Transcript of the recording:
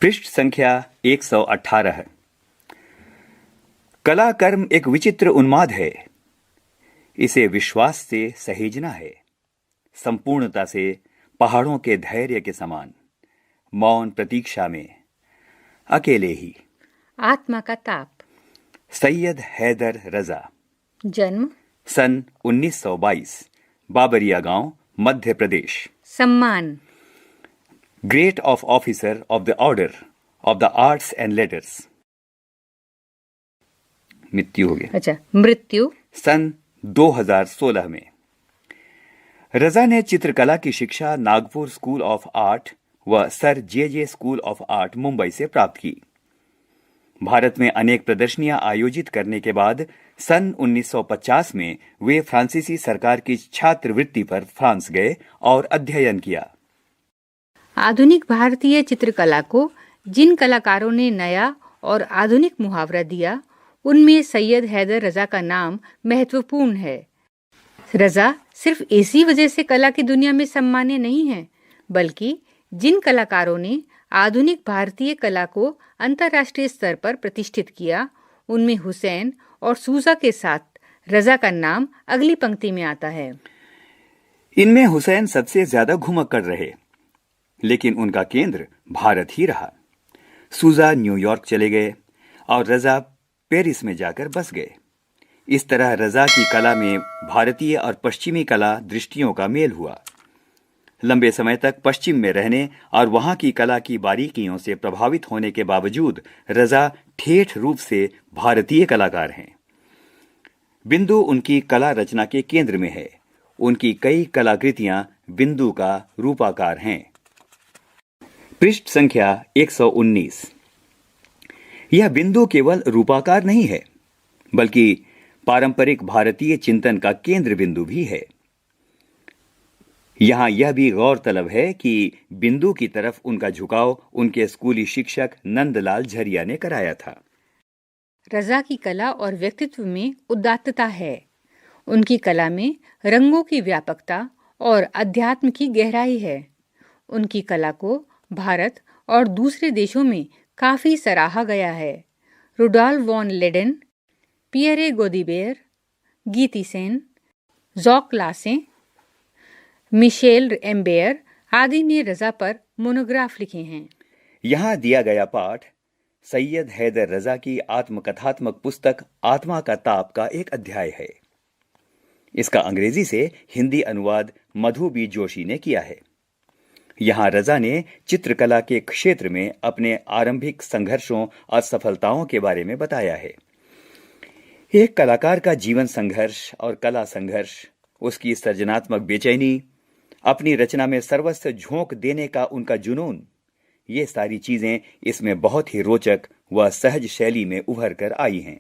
पृष्ठ संख्या 118। कला कर्म एक विचित्र उन्माद है। इसे विश्वास से सहेजना है, संपूर्णता से पहाड़ों के धैर्य के समान, मौन प्रतीक्षा में, अकेले ही। आत्मा का ताप। सैयद हैदर रजा। जन्म सन 1922, बाबरिया गांव, मध्य प्रदेश। सम्मान great of officer of the order of the arts and letters. मृत्यु हो गया। अच्छा, मृत्यु सन 2016 में। रजा ने चित्रकला की शिक्षा नागपुर स्कूल ऑफ आर्ट व sir J school of art Mumbai से प्राप्त की। भारत में अनेक प्रदर्शनियां आयोजित करने के बाद सन 1950 में वे फ्रांसीसी सरकार की छात्रवृत्ति पर फ्रांस गए और अध्ययन किया। आधुनिक भारतीय चित्रकला को जिन कलाकारों ने नया और आधुनिक मुहावरा दिया, उनमें सैयद हैदर रजा का नाम महत्वपूर्ण है। रजा सिर्फ इसी वजह से कला की दुनिया में सम्मान्य नहीं है, बल्कि जिन कलाकारों ने आधुनिक भारतीय कला को अंतर्राष्ट्रीय स्तर पर प्रतिष्ठित किया, उनमें हुसैन और सूजा के साथ रजा का नाम अगली पंक्ति में आता है। इनमें हुसैन सबसे ज्यादा घुमक्कड़ रहे, लेकिन उनका केंद्र भारत ही रहा। सूजा न्यूयॉर्क चले गए और रजा पेरिस में जाकर बस गए। इस तरह रजा की कला में भारतीय और पश्चिमी कला दृष्टियों का मेल हुआ। लंबे समय तक पश्चिम में रहने और वहां की कला की बारीकियों से प्रभावित होने के बावजूद रजा ठेठ रूप से भारतीय कलाकार हैं। बिंदु उनकी कला रचना के केंद्र में है। उनकी कई कलाकृतियां बिंदु का रूपाकार हैं। पृष्ठ संख्या 119। यह बिंदु केवल रूपाकार नहीं है, बल्कि पारंपरिक भारतीय चिंतन का केंद्र बिंदु भी है। यहां यह भी गौरतलब है कि बिंदु की तरफ उनका झुकाव उनके स्कूली शिक्षक नंदलाल झरिया ने कराया था। रजा की कला और व्यक्तित्व में उदात्तता है। उनकी कला में रंगों की व्यापकता और अध्यात्म की गहराई है। उनकी कला को भारत और दूसरे देशों में काफी सराहा गया है। Rudolf von Leyden, Pierre Gaudibert, Geeti Sen, Jacques Lassaigne, Michel Imbert आदि ने रजा पर मोनोग्राफ लिखे हैं। यहां दिया गया पाठ सैयद हैदर रजा की आत्मकथात्मक पुस्तक आत्मा का ताप का एक अध्याय है। इसका अंग्रेजी से हिंदी अनुवाद मधु बी जोशी ने किया है। यहां रजा ने चित्रकला के क्षेत्र में अपने आरंभिक संघर्षों और सफलताओं के बारे में बताया है। एक कलाकार का जीवन संघर्ष और कला संघर्ष, उसकी सृजनात्मक बेचैनी, अपनी रचना में सर्वस्व झोंक देने का उनका जुनून, ये सारी चीजें इसमें बहुत ही रोचक व सहज शैली में उभर कर आई हैं।